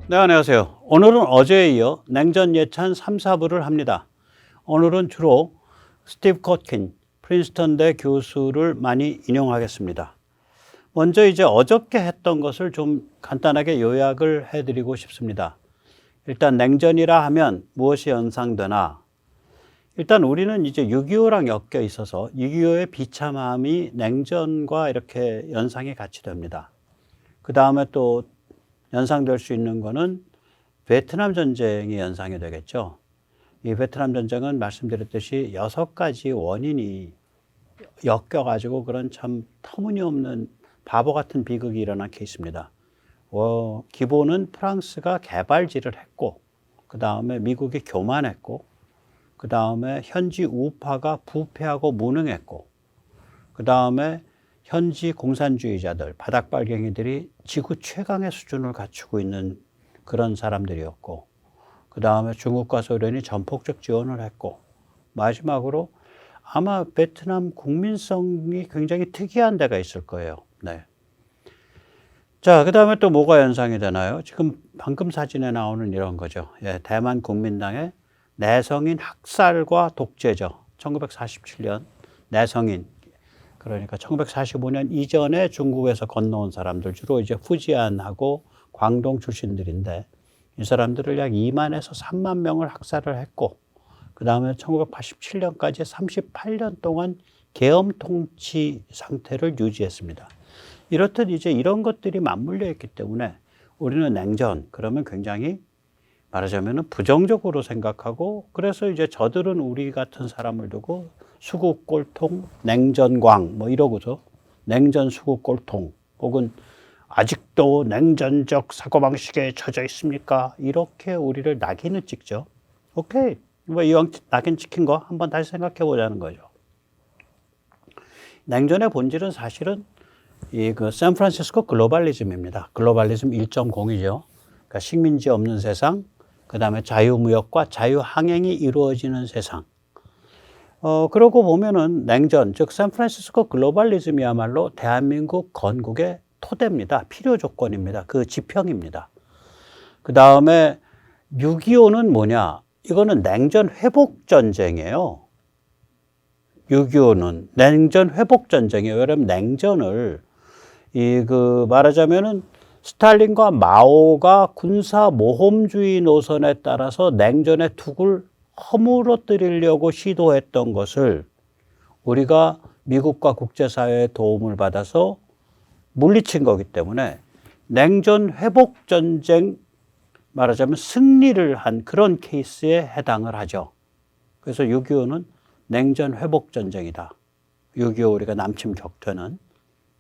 네, 안녕하세요. 오늘은 어제에 이어 냉전 예찬 3, 4부를 합니다. 오늘은 주로 스티브 코킨, 프린스턴대 교수를 많이 인용하겠습니다. 먼저 이제 어저께 했던 것을 좀 간단하게 요약을 해드리고 싶습니다. 일단 냉전이라 하면 무엇이 연상되나? 일단 우리는 이제 6.25랑 엮여 있어서 6.25의 비참함이 냉전과 이렇게 연상이 같이 됩니다. 그 다음에 또 연상될 수 있는 거는 베트남 전쟁이 연상이 되겠죠. 이 베트남 전쟁은 말씀드렸듯이 6가지 원인이 엮여가지고 그런 참 터무니없는 바보 같은 비극이 일어난 케이스입니다. 기본은 프랑스가 개발지를 했고, 그 다음에 미국이 교만했고, 그 다음에 현지 우파가 부패하고 무능했고, 그 다음에 현지 공산주의자들, 바닥발갱이들이 지구 최강의 수준을 갖추고 있는 그런 사람들이었고, 그 다음에 중국과 소련이 전폭적 지원을 했고, 마지막으로 아마 베트남 국민성이 굉장히 특이한 데가 있을 거예요. 네. 자, 그 다음에 또 뭐가 연상이 되나요? 지금 방금 사진에 나오는 이런 거죠. 예, 대만 국민당의 내성인 학살과 독재죠. 1947년 내성인. 그러니까 1945년 이전에 중국에서 건너온 사람들, 주로 이제 후지안하고 광동 출신들인데, 이 사람들을 약 2만에서 3만 명을 학살을 했고, 그 다음에 1987년까지 38년 동안 계엄 통치 상태를 유지했습니다. 이렇듯 이제 이런 것들이 맞물려 있기 때문에 우리는 냉전, 그러면 굉장히 말하자면 부정적으로 생각하고, 그래서 이제 저들은 우리 같은 사람을 두고 수국골통, 냉전광 뭐 이러고서 냉전 수국골통, 혹은 아직도 냉전적 사고방식에 처져 있습니까? 이렇게 우리를 낙인을 찍죠. 오케이, 뭐 이왕 낙인 찍힌 거 한번 다시 생각해 보자는 거죠. 냉전의 본질은 사실은 이 그 샌프란시스코 글로벌리즘입니다. 글로벌리즘 1.0이죠. 그러니까 식민지 없는 세상, 그 다음에 자유무역과 자유항행이 이루어지는 세상. 그러고 보면은 냉전, 즉 샌프란시스코 글로벌리즘이야말로 대한민국 건국의 토대입니다. 필요 조건입니다. 그 지평입니다. 그 다음에 6.25는 뭐냐? 이거는 냉전 회복 전쟁이에요. 6.25는 냉전 회복 전쟁이에요. 왜냐하면 냉전을 말하자면은 스탈린과 마오가 군사 모험주의 노선에 따라서 냉전의 둑을 허물어뜨리려고 시도했던 것을 우리가 미국과 국제사회의 도움을 받아서 물리친 거기 때문에 냉전 회복 전쟁, 말하자면 승리를 한 그런 케이스에 해당을 하죠. 그래서 6.25는 냉전 회복 전쟁이다. 6.25 우리가 남침 격퇴는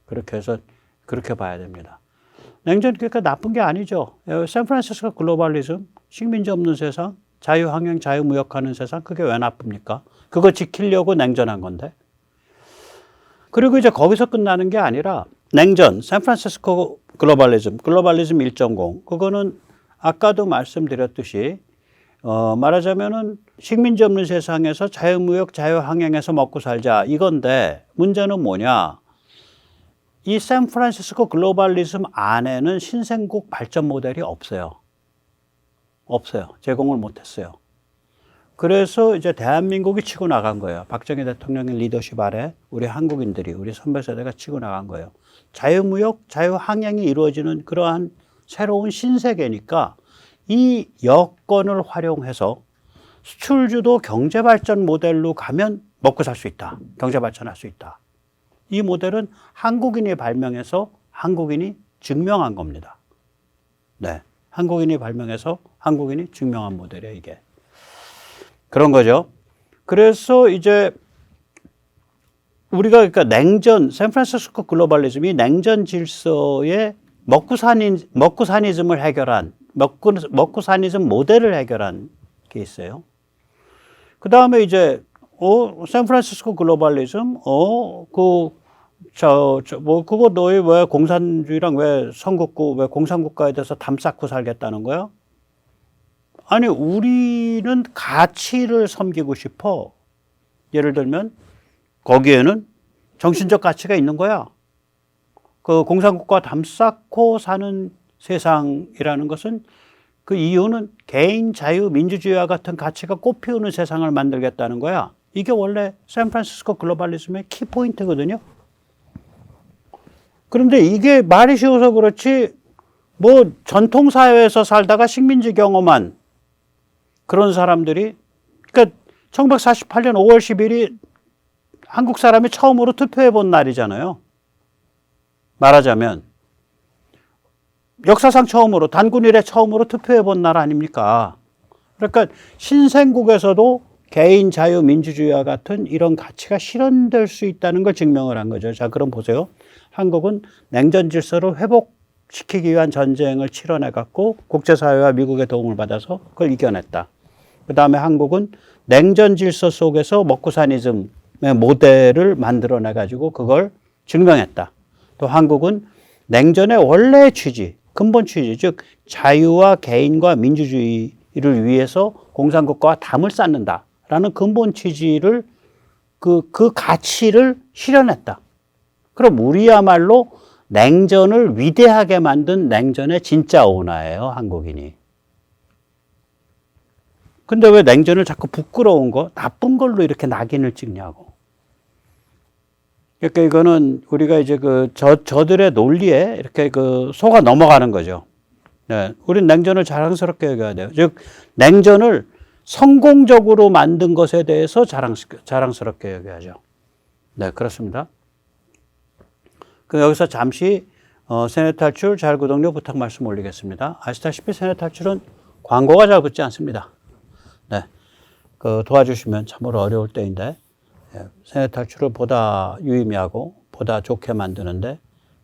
그렇게 해서 그렇게 봐야 됩니다. 냉전 그러니까 나쁜 게 아니죠. 샌프란시스코 글로벌리즘, 식민지 없는 세상, 자유항행, 자유무역하는 세상, 그게 왜 나쁩니까? 그거 지키려고 냉전한 건데. 그리고 이제 거기서 끝나는 게 아니라 냉전, 샌프란시스코 글로벌리즘 1.0, 그거는 아까도 말씀드렸듯이 말하자면은 식민지 없는 세상에서 자유무역, 자유항행에서 먹고 살자 이건데, 문제는 뭐냐? 이 샌프란시스코 글로벌리즘 안에는 신생국 발전 모델이 없어요. 제공을 못했어요. 그래서 이제 대한민국이 치고 나간 거예요. 박정희 대통령의 리더십 아래 우리 한국인들이, 우리 선배 세대가 치고 나간 거예요. 자유무역, 자유항행이 이루어지는 그러한 새로운 신세계니까 이 여건을 활용해서 수출주도 경제발전 모델로 가면 먹고 살 수 있다. 경제발전할 수 있다. 이 모델은 한국인이 발명해서 한국인이 증명한 겁니다. 네. 한국인이 발명해서 한국인이 증명한 모델이에요, 이게. 그런 거죠. 그래서 이제 우리가 그러니까 냉전, 샌프란시스코 글로벌리즘이 냉전 질서의 먹고사니즘을 해결한, 먹고사니즘 모델을 해결한 게 있어요. 그 다음에 이제, 샌프란시스코 글로벌리즘, 그거 너희 왜 공산주의랑 왜 공산국가에 대해서 담 쌓고 살겠다는 거야? 아니, 우리는 가치를 섬기고 싶어. 예를 들면, 거기에는 정신적 가치가 있는 거야. 그 공산국가 담 쌓고 사는 세상이라는 것은 그 이유는 개인 자유, 민주주의와 같은 가치가 꽃피우는 세상을 만들겠다는 거야. 이게 원래 샌프란시스코 글로벌리즘의 키포인트거든요. 그런데 이게 말이 쉬워서 그렇지 뭐 전통사회에서 살다가 식민지 경험한 그런 사람들이, 그러니까 1948년 5월 10일이 한국 사람이 처음으로 투표해 본 날이잖아요. 말하자면 역사상 처음으로, 단군 이래 처음으로 투표해 본 날 아닙니까? 그러니까 신생국에서도 개인 자유 민주주의와 같은 이런 가치가 실현될 수 있다는 걸 증명을 한 거죠. 자, 그럼 보세요. 한국은 냉전 질서를 회복시키기 위한 전쟁을 치러내 갖고 국제사회와 미국의 도움을 받아서 그걸 이겨냈다. 그 다음에 한국은 냉전 질서 속에서 먹고사니즘의 모델을 만들어내 가지고 그걸 증명했다. 또 한국은 냉전의 원래의 취지, 근본 취지, 즉 자유와 개인과 민주주의를 위해서 공산국가와 담을 쌓는다라는 근본 취지를 그 가치를 실현했다. 그럼 우리야말로 냉전을 위대하게 만든 냉전의 진짜 오너예요, 한국인이. 근데 왜 냉전을 자꾸 부끄러운 거, 나쁜 걸로 이렇게 낙인을 찍냐고. 그러니까 이거는 우리가 이제 저들의 논리에 이렇게 속아 넘어가는 거죠. 네. 우린 냉전을 자랑스럽게 여겨야 돼요. 즉, 냉전을 성공적으로 만든 것에 대해서 자랑스럽게 여겨야죠. 네, 그렇습니다. 여기서 잠시 세뇌 탈출 잘 구독료 부탁 말씀 올리겠습니다. 아시다시피 세뇌 탈출은 광고가 잘 붙지 않습니다. 네, 도와주시면 참으로 어려울 때인데 세뇌 탈출을 보다 유의미하고 보다 좋게 만드는데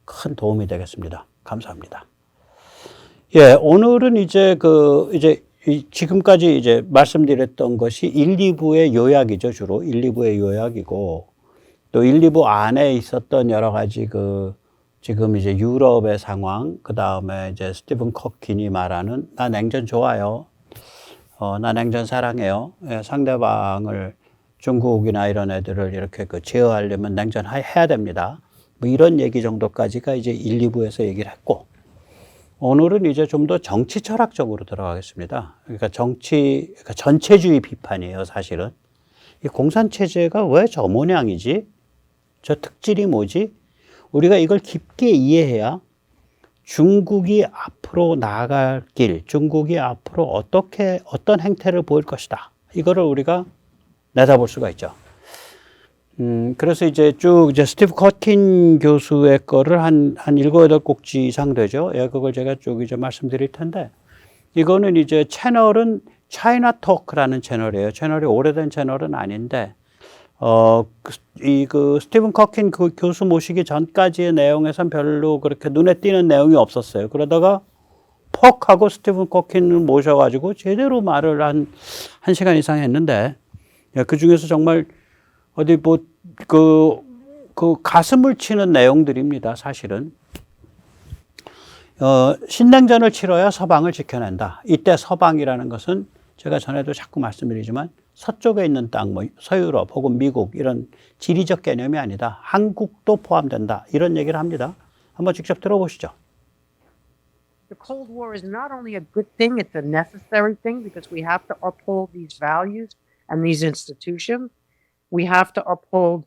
큰 도움이 되겠습니다. 감사합니다. 예, 오늘은 이제 지금까지 이제 말씀드렸던 것이 1, 2부의 요약이죠. 주로 1, 2부의 요약이고, 또 1, 2부 안에 있었던 여러 가지 지금 이제 유럽의 상황, 그 다음에 이제 스티븐 커킨이 말하는 나 냉전 좋아요. 나 냉전 사랑해요. 예, 상대방을 중국이나 이런 애들을 이렇게 제어하려면 냉전 해야 됩니다. 뭐 이런 얘기 정도까지가 이제 1, 2부에서 얘기를 했고, 오늘은 이제 좀 더 정치 철학적으로 들어가겠습니다. 그러니까 그러니까 전체주의 비판이에요, 사실은. 이 공산체제가 왜 저 모양이지? 저 특질이 뭐지? 우리가 이걸 깊게 이해해야 중국이 앞으로 나아갈 길, 중국이 앞으로 어떤 행태를 보일 것이다. 이거를 우리가 내다볼 수가 있죠. 그래서 이제 스티브 커킨 교수의 거를 한 7, 8곡지 이상 되죠. 예, 그걸 제가 쭉 이제 말씀드릴 텐데, 이거는 이제 채널은 차이나 토크라는 채널이에요. 채널이 오래된 채널은 아닌데, 스티븐 커킨 교수 모시기 전까지의 내용에선 별로 그렇게 눈에 띄는 내용이 없었어요. 그러다가 퍽 하고 스티븐 커킨을 모셔가지고 제대로 말을 한 시간 이상 했는데, 그 중에서 정말 어디 가슴을 치는 내용들입니다, 사실은. 신냉전을 치러야 서방을 지켜낸다. 이때 서방이라는 것은 제가 전에도 자꾸 말씀드리지만 서쪽에 있는 땅, 서유럽 혹은 미국 이런 지리적 개념이 아니다. 한국도 포함된다. 이런 얘기를 합니다. 한번 직접 들어보시죠. The Cold War is not only a good thing, it's a necessary thing because we have to uphold these values and these institutions. We have to uphold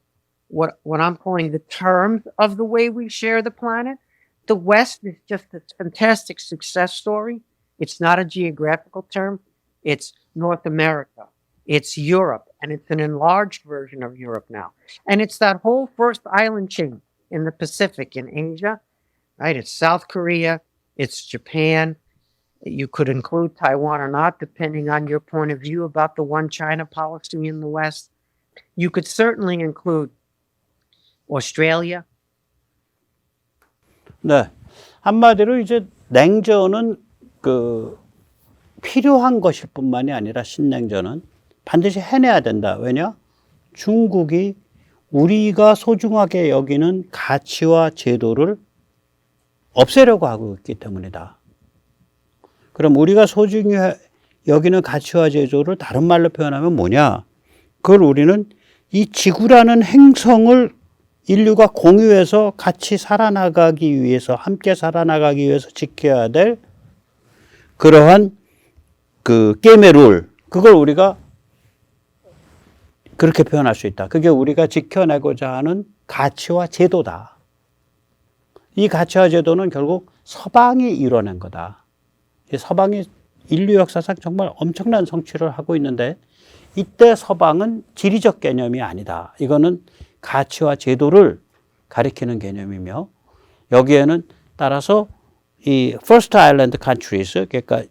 what I'm calling the terms of the way we share the planet. The West is just a fantastic success story. It's not a geographical term. It's North America. It's Europe, and it's an enlarged version of Europe now. And it's that whole first island chain in the Pacific in Asia, right? It's South Korea, it's Japan. You could include Taiwan or not, depending on your point of view about the one China policy in the West. You could certainly include Australia. 네. 한마디로 이제 냉전은 필요한 것일 뿐만이 아니라 신냉전은 반드시 해내야 된다. 왜냐? 중국이 우리가 소중하게 여기는 가치와 제도를 없애려고 하고 있기 때문이다. 그럼 우리가 소중히 여기는 가치와 제도를 다른 말로 표현하면 뭐냐? 그걸 우리는 이 지구라는 행성을 인류가 공유해서 같이 살아나가기 위해서, 함께 살아나가기 위해서 지켜야 될 그러한 그 게임의 룰, 그걸 우리가 그렇게 표현할 수 있다. 그게 우리가 지켜내고자 하는 가치와 제도다. 이 가치와 제도는 결국 서방이 이뤄낸 거다. 이 서방이 인류 역사상 정말 엄청난 성취를 하고 있는데 이때 서방은 지리적 개념이 아니다. 이거는 가치와 제도를 가리키는 개념이며 여기에는 따라서 이 First Island Countries, 그러니까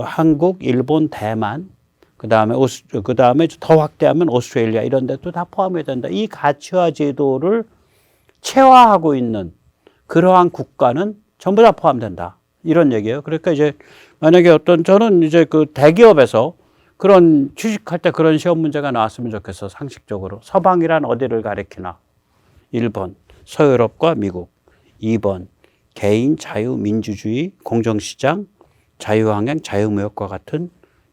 한국, 일본, 대만, 그 다음에 더 확대하면 오스트레일리아 이런 데도 다 포함이 된다. 이 가치와 제도를 체화하고 있는 그러한 국가는 전부 다 포함된다. 이런 얘기예요. 그러니까 이제 만약에 저는 이제 그 대기업에서 그런 취직할 때 그런 시험 문제가 나왔으면 좋겠어. 상식적으로. 서방이란 어디를 가리키나? 1번, 서유럽과 미국. 2번, 개인, 자유, 민주주의, 공정시장, 자유항행, 자유무역과 같은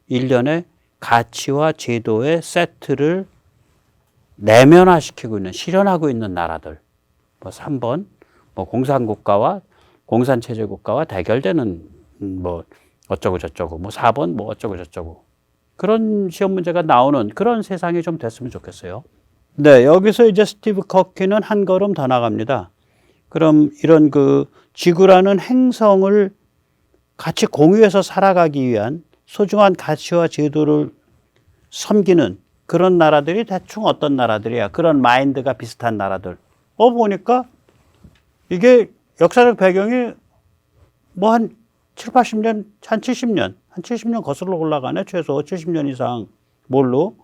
일련의 가치와 제도의 세트를 내면화시키고 있는, 실현하고 있는 나라들. 뭐 3번, 뭐 공산국가와 공산체제국가와 대결되는 뭐 어쩌고 저쩌고, 뭐 4번 뭐 어쩌고 저쩌고. 그런 시험 문제가 나오는 그런 세상이 좀 됐으면 좋겠어요. 네, 여기서 이제 스티브 커키는 한 걸음 더 나갑니다. 그럼 이런 그 지구라는 행성을 같이 공유해서 살아가기 위한 소중한 가치와 제도를 섬기는 그런 나라들이 대충 어떤 나라들이야. 그런 마인드가 비슷한 나라들. 보니까 이게 역사적 배경이 뭐 한 7, 80년, 한 70년 거슬러 올라가네. 최소 70년 이상. 뭘로?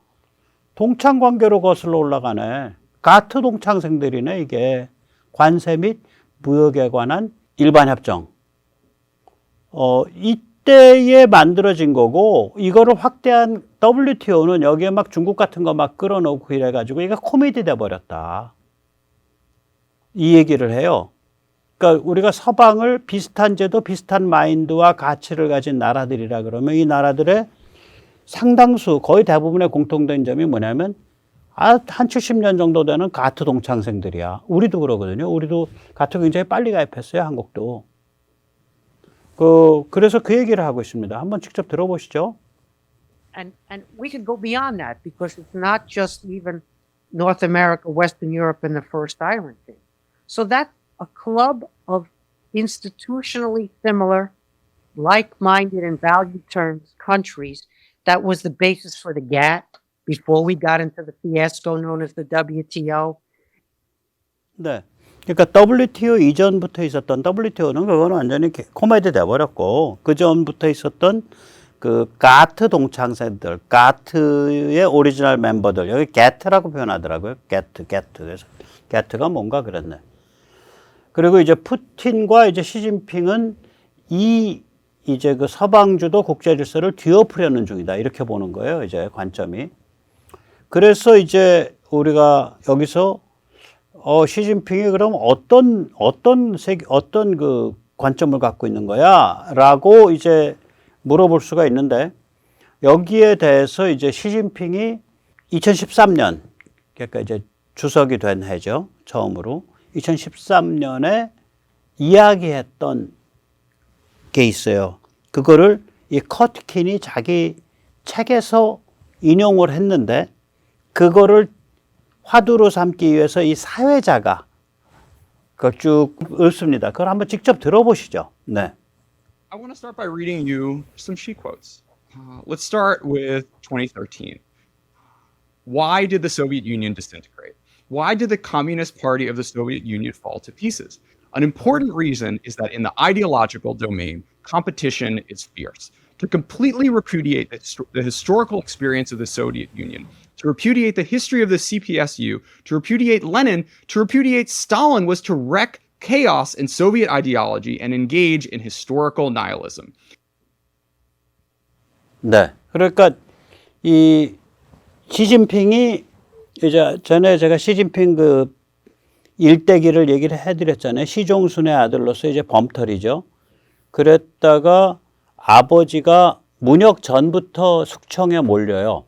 동창 관계로 거슬러 올라가네. 가트 동창생들이네, 이게. 관세 및 무역에 관한 일반 협정. 이때에 만들어진 거고, 이거를 확대한 WTO는 여기에 막 중국 같은 거 막 끌어놓고 이래가지고, 이게 코미디 돼버렸다. 이 얘기를 해요. 그러니까 우리가 서방을 비슷한 제도, 비슷한 마인드와 가치를 가진 나라들이라 그러면 이 나라들의 상당수, 거의 대부분의 공통된 점이 뭐냐면 한 70년 정도 되는 가트 동창생들이야. 우리도 그러거든요. 우리도 가트 굉장히 빨리 가입했어요, 한국도. 그래서 그 얘기를 하고 있습니다. 한번 직접 들어보시죠. And we could go beyond that because it's not just even North America, Western Europe, and the First Island thing. So that's a club of institutionally similar, like-minded in value terms countries that was the basis for the GATT before we got into the fiasco known as the WTO. 네. 그러니까 WTO 이전부터 있었던 WTO는 그건 완전히 코미디 돼버렸고 그 전부터 있었던 그 가트 동창생들, 가트의 오리지널 멤버들 여기 게트라고 표현하더라고요. 게트. 그래서 게트가 뭔가 그랬네. 그리고 이제 푸틴과 이제 시진핑은 이제 그 서방주도 국제 질서를 뒤엎으려는 중이다. 이렇게 보는 거예요. 이제 관점이. 그래서 이제 우리가 여기서 시진핑이 그럼 어떤 그 관점을 갖고 있는 거야? 라고 이제 물어볼 수가 있는데 여기에 대해서 이제 시진핑이 2013년 그러니까 이제 주석이 된 해죠. 처음으로 2013년에 이야기했던 게 있어요. 그거를 이 커트킨이 자기 책에서 인용을 했는데 그거를 화두로 삼기 위해서 이 사회자가 그걸 쭉 읽습니다. 그걸 한번 직접 들어보시죠. 네. I want to start by reading you some she quotes. Let's start with 2013. Why did the Soviet Union disintegrate? Why did the Communist Party of the Soviet Union fall to pieces? An important reason is that in the ideological domain, competition is fierce. To completely repudiate the historical experience of the Soviet Union, to repudiate the history of the CPSU, to repudiate Lenin, to repudiate Stalin was to wreak chaos in Soviet ideology and engage in historical nihilism. 네. 그러니까 이 시진핑이 이제 전에 제가 시진핑 그 일대기를 얘기를 해드렸잖아요. 시종순의 아들로서 이제 범털이죠. 그랬다가 아버지가 문혁 전부터 숙청에 몰려요.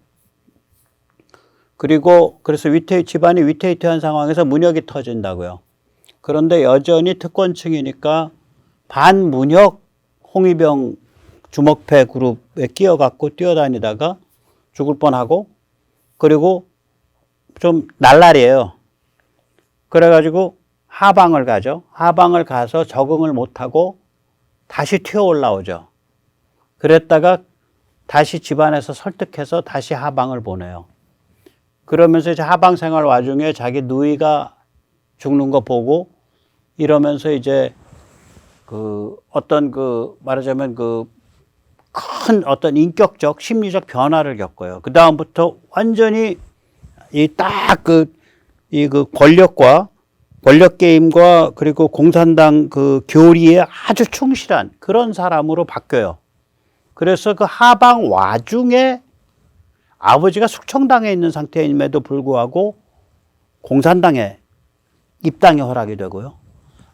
그리고 그래서 집안이 위태위태한 상황에서 문혁이 터진다고요. 그런데 여전히 특권층이니까 반문혁 홍위병 주먹패 그룹에 끼어갖고 뛰어다니다가 죽을 뻔하고, 그리고 좀 날라리예요. 그래가지고 하방을 가죠. 하방을 가서 적응을 못하고 다시 튀어 올라오죠. 그랬다가 다시 집안에서 설득해서 다시 하방을 보내요. 그러면서 이제 하방 생활 와중에 자기 누이가 죽는 거 보고 이러면서 이제 그 어떤 그 말하자면 그 큰 어떤 인격적 심리적 변화를 겪어요. 그 다음부터 완전히 이 딱 이 권력과 권력 게임과 그리고 공산당 그 교리에 아주 충실한 그런 사람으로 바뀌어요. 그래서 그 하방 와중에 아버지가 숙청당에 있는 상태임에도 불구하고 공산당에 입당이 허락이 되고요.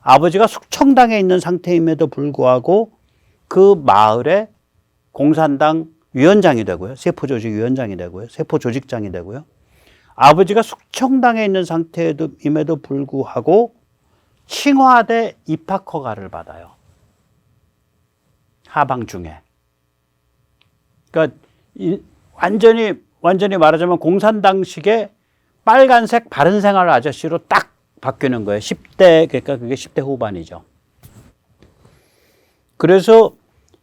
아버지가 숙청당에 있는 상태임에도 불구하고 그 마을에 공산당 위원장이 되고요. 세포조직 위원장이 되고요. 세포조직장이 되고요. 아버지가 숙청당에 있는 상태임에도 불구하고 칭화대 입학 허가를 받아요. 하방 중에. 그러니까 완전히 말하자면 공산당식의 빨간색 바른생활 아저씨로 딱 바뀌는 거예요. 10대, 그러니까 그게 10대 후반이죠. 그래서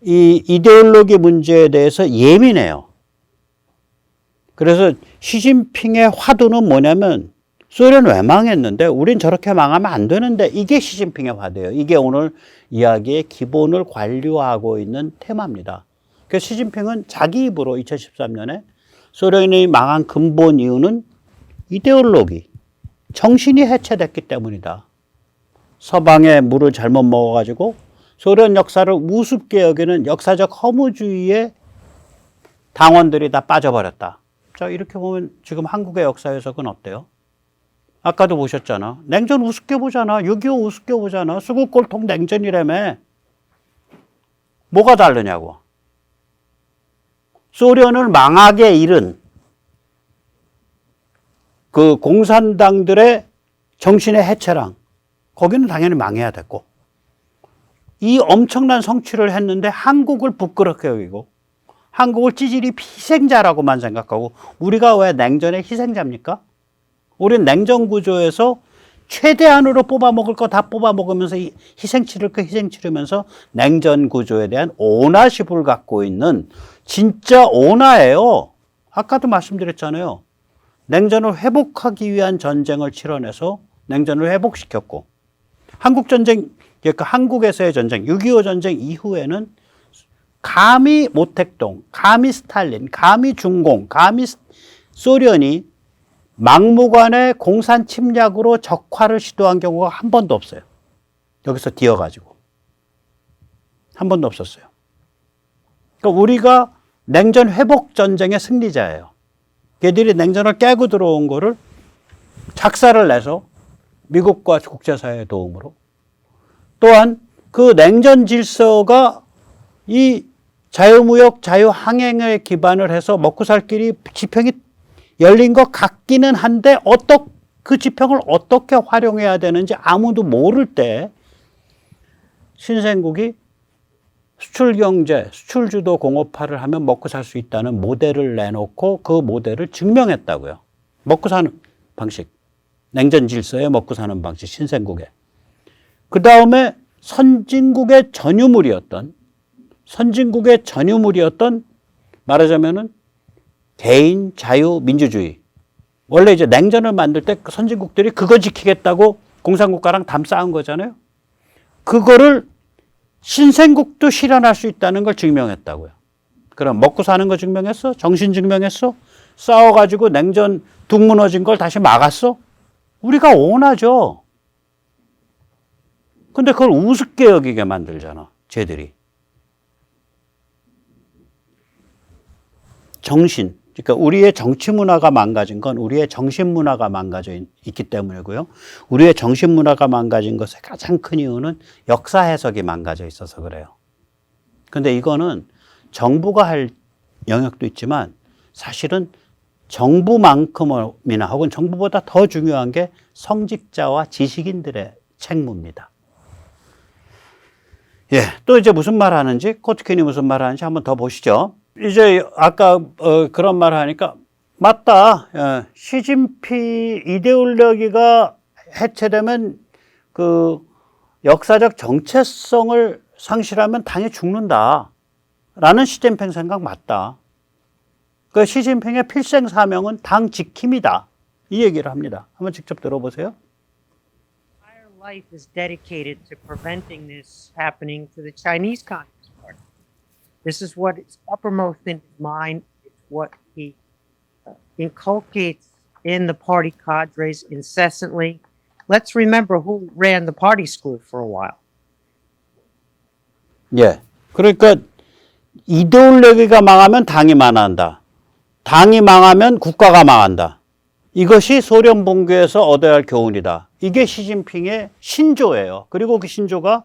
이 이데올로기 문제에 대해서 예민해요. 그래서 시진핑의 화두는 뭐냐면 소련 왜 망했는데 우린 저렇게 망하면 안 되는데, 이게 시진핑의 화두예요. 이게 오늘 이야기의 기본을 관료하고 있는 테마입니다. 그래서 시진핑은 자기 입으로 2013년에 소련이 망한 근본 이유는 이데올로기, 정신이 해체됐기 때문이다. 서방의 물을 잘못 먹어가지고 소련 역사를 우습게 여기는 역사적 허무주의에 당원들이 다 빠져버렸다. 자, 이렇게 보면 지금 한국의 역사 해석은 어때요? 아까도 보셨잖아. 냉전 우습게 보잖아. 6.25 우습게 보잖아. 수국골통 냉전이라며. 뭐가 다르냐고. 소련을 망하게 이른 그 공산당들의 정신의 해체랑, 거기는 당연히 망해야 됐고, 이 엄청난 성취를 했는데 한국을 부끄럽게 여기고 한국을 찌질이 희생자라고만 생각하고, 우리가 왜 냉전의 희생자입니까? 우리는 냉전 구조에서 최대한으로 뽑아먹을 거 다 뽑아먹으면서 희생 치를 거 희생 치르면서 냉전 구조에 대한 오너십을 갖고 있는 진짜 오너예요. 아까도 말씀드렸잖아요. 냉전을 회복하기 위한 전쟁을 치러내서 냉전을 회복시켰고, 한국전쟁, 그러니까 한국에서의 전쟁, 6.25 전쟁 이후에는 감히 모택동, 감히 스탈린, 감히 중공, 감히 소련이 막무가내 공산 침략으로 적화를 시도한 경우가 한 번도 없어요. 여기서 뒤어가지고. 한 번도 없었어요. 그러니까 우리가 냉전 회복 전쟁의 승리자예요. 걔들이 냉전을 깨고 들어온 거를 작사를 내서 미국과 국제사회의 도움으로, 또한 그 냉전 질서가 이 자유무역, 자유항행에 기반을 해서 먹고 살 길이 지평이 열린 것 같기는 한데, 그 지평을 어떻게 활용해야 되는지 아무도 모를 때 신생국이 수출경제, 수출주도 공업화를 하면 먹고 살 수 있다는 모델을 내놓고 그 모델을 증명했다고요. 먹고 사는 방식, 냉전 질서에 먹고 사는 방식, 신생국에. 그 다음에 선진국의 전유물이었던 말하자면은 개인 자유 민주주의. 원래 이제 냉전을 만들 때 선진국들이 그거 지키겠다고 공산국가랑 담 쌓은 거잖아요. 그거를 신생국도 실현할 수 있다는 걸 증명했다고요. 그럼 먹고 사는 거 증명했어? 정신 증명했어? 싸워가지고 냉전 뚝 무너진 걸 다시 막았어? 우리가 원하죠. 근데 그걸 우습게 여기게 만들잖아, 쟤들이. 정신, 그러니까 우리의 정치 문화가 망가진 건 우리의 정신 문화가 망가져 있기 때문이고요. 우리의 정신 문화가 망가진 것의 가장 큰 이유는 역사 해석이 망가져 있어서 그래요. 근데 이거는 정부가 할 영역도 있지만 사실은 정부만큼이나 혹은 정부보다 더 중요한 게 성직자와 지식인들의 책무입니다. 예, 예, 또 이제 무슨 말 하는지, 코트킨이 무슨 말 하는지 한번 더 보시죠. 이제 아까 그런 말 하니까 맞다. 시진핑 이데올로기가 해체되면 그 역사적 정체성을 상실하면 당이 죽는다. 라는 시진핑 생각 맞다. 그 시진핑의 필생 사명은 당 지킴이다. 이 얘기를 합니다. 한번 직접 들어보세요. Entire life is dedicated to preventing this happening to the Chinese Communist Party. This is what is uppermost in his mind. It's what he inculcates in the party cadres incessantly. Let's remember who ran the party school for a while. 예. 그러니까 이데올로기가 망하면 당이 망한다. 당이 망하면 국가가 망한다. 이것이 소련 붕괴에서 얻어야 할 교훈이다. 이게 시진핑의 신조예요. 그리고 그 신조가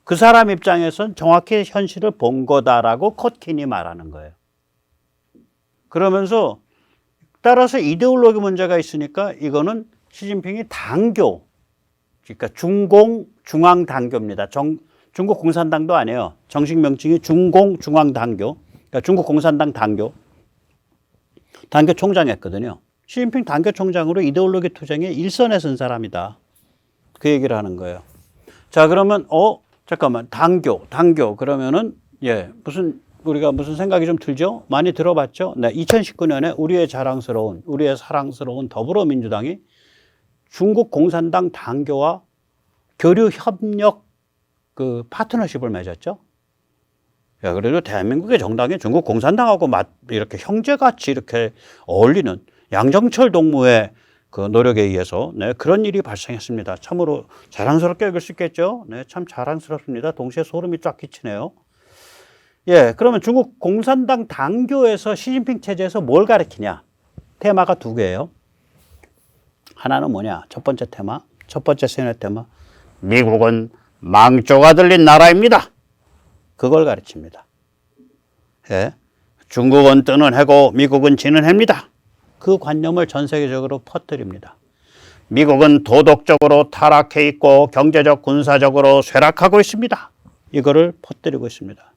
그 사람 입장에선 정확히 현실을 본 거다라고 코트킨이 말하는 거예요. 그러면서 따라서 이데올로기 문제가 있으니까 이거는 시진핑이 당교, 그러니까 중공 중앙당교입니다. 중국 공산당도 아니에요. 정식 명칭이 중공 중앙당교, 그러니까 중국 공산당 당교 총장했거든요. 시진핑 당교 총장으로 이데올로기 투쟁에 일선에 선 사람이다. 그 얘기를 하는 거예요. 자, 그러면 잠깐만, 당교 그러면은 우리가 무슨 생각이 좀 들죠? 많이 들어봤죠? 네, 2019년에 우리의 사랑스러운 더불어민주당이 중국 공산당 당교와 교류 협력 그 파트너십을 맺었죠. 야, 그래도 대한민국의 정당이 중국 공산당하고 이렇게 형제같이 이렇게 어울리는 양정철 동무의 그 노력에 의해서 그런 일이 발생했습니다. 참으로 자랑스럽게 여길 수 있겠죠. 네, 참 자랑스럽습니다. 동시에 소름이 쫙 끼치네요. 예, 그러면 중국 공산당 당교에서 시진핑 체제에서 뭘 가르치냐? 테마가 두 개예요. 하나는 뭐냐? 첫 번째 세뇌 테마. 미국은 망조가 들린 나라입니다. 그걸 가르칩니다. 예, 중국은 뜨는 해고 미국은 지는 해입니다. 그 관념을 전 세계적으로 퍼뜨립니다. 미국은 도덕적으로 타락해 있고 경제적 군사적으로 쇠락하고 있습니다. 이거를 퍼뜨리고 있습니다.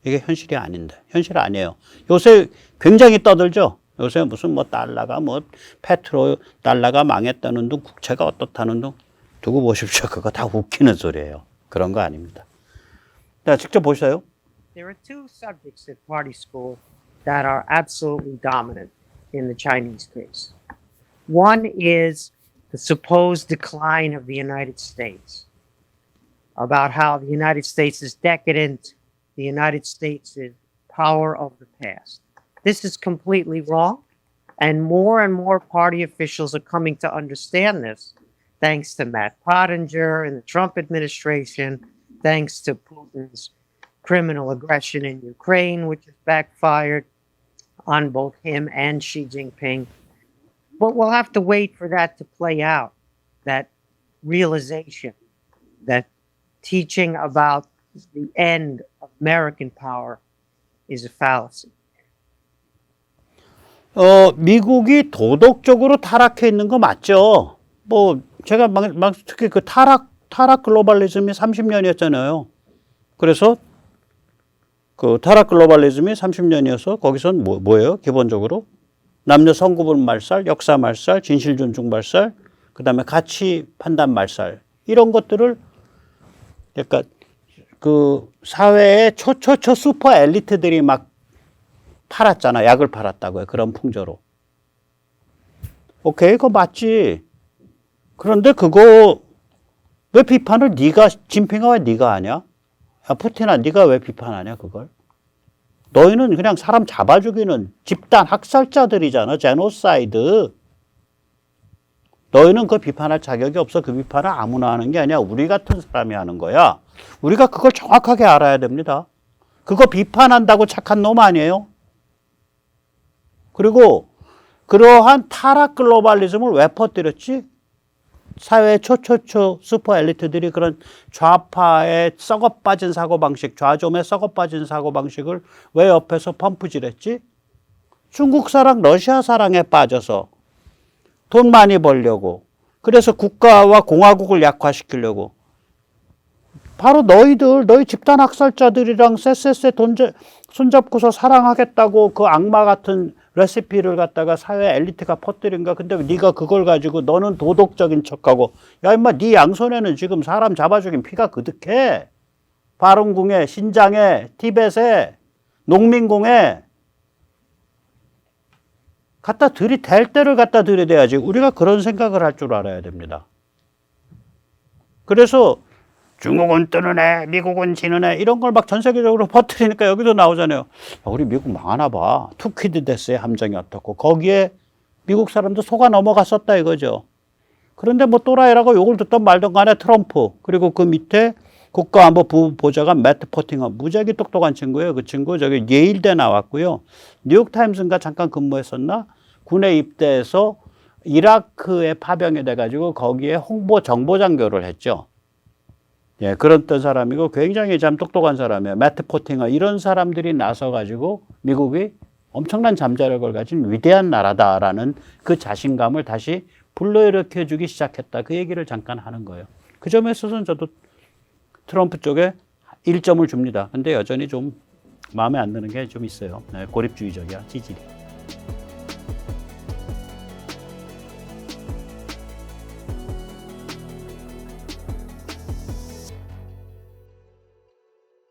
이게 현실이 아닌데, 현실 아니에요. 요새 굉장히 떠들죠. 요새 무슨 달러가 페트로 달러가 망했다는 둥, 국채가 어떻다는 둥, 두고 보십시오. 그거 다 웃기는 소리예요. 그런 거 아닙니다. 자, 직접 보세요. There are two subjects at party school that are absolutely dominant in the Chinese case. One is the supposed decline of the United States, about how the United States is decadent, the United States is power of the past. This is completely wrong, and more party officials are coming to understand this, thanks to Matt Pottinger and the Trump administration, thanks to Putin's criminal aggression in Ukraine, which has backfired on both him and Xi Jinping. But we'll have to wait for that to play out, that realization, that teaching about the end of American power is a fallacy. 미국이 도덕적으로 타락해 있는 거 맞죠? 제가 특히 그 타락 글로벌리즘이 30년이었잖아요. 그래서 그 타락 글로벌리즘이 30년이어서 거기선 뭐예요? 기본적으로 남녀 성구분 말살, 역사 말살, 진실 존중 말살, 그다음에 가치 판단 말살, 이런 것들을 그러니까 그 사회의 초초초 슈퍼 엘리트들이 막 팔았잖아. 약을 팔았다고요. 그런 풍조로. 오케이, 그거 맞지. 그런데 그거 왜 비판을 진핑아 왜 네가 하냐? 야, 푸틴아, 네가 왜 비판하냐, 그걸? 너희는 그냥 사람 잡아 죽이는 집단 학살자들이잖아, 제노사이드. 너희는 그거 비판할 자격이 없어. 그 비판을 아무나 하는 게 아니야. 우리 같은 사람이 하는 거야. 우리가 그걸 정확하게 알아야 됩니다. 그거 비판한다고 착한 놈 아니에요? 그리고 그러한 타락 글로벌리즘을 왜 퍼뜨렸지? 사회의 초초초 슈퍼 엘리트들이 그런 좌파의 썩어빠진 사고방식, 좌좀의 썩어빠진 사고방식을 왜 옆에서 펌프질했지? 중국 사랑, 러시아 사랑에 빠져서 돈 많이 벌려고, 그래서 국가와 공화국을 약화시키려고 바로 너희 집단 학살자들이랑 쎄쎄쎄 손잡고서 사랑하겠다고 그 악마 같은 레시피를 갖다가 사회 엘리트가 퍼뜨린 거야. 근데 네가 그걸 가지고 너는 도덕적인 척하고, 야 임마, 네 양손에는 지금 사람 잡아 죽인 피가 그득해. 바룬궁에, 신장에, 티벳에, 농민공에 갖다 들이댈 때를 갖다 들이대야지. 우리가 그런 생각을 할 줄 알아야 됩니다. 그래서 중국은 뜨는 애, 미국은 지는 애, 이런 걸 막 전 세계적으로 퍼뜨리니까 여기도 나오잖아요. 우리 미국 망하나 봐. 투퀴드 데스의 함정이 어떻고, 거기에 미국 사람도 속아 넘어갔었다 이거죠. 그런데 뭐 또라이라고 욕을 듣던 말던 간에 트럼프, 그리고 그 밑에 국가안보 보좌관 매트 포팅어, 무지하게 똑똑한 친구예요. 그 친구 저기 예일대 나왔고요. 뉴욕타임스인가 잠깐 근무했었나? 군에 입대해서 이라크에 파병이 돼가지고 거기에 홍보 정보장교를 했죠. 예, 그랬던 사람이고 굉장히 참 똑똑한 사람이에요. 매트 포팅어, 이런 사람들이 나서가지고 미국이 엄청난 잠재력을 가진 위대한 나라다라는 그 자신감을 다시 불러일으켜 주기 시작했다. 그 얘기를 잠깐 하는 거예요. 그 점에 있어서는 저도 트럼프 쪽에 1점을 줍니다. 근데 여전히 좀 마음에 안 드는 게 좀 있어요. 네, 고립주의적이야, 지질이.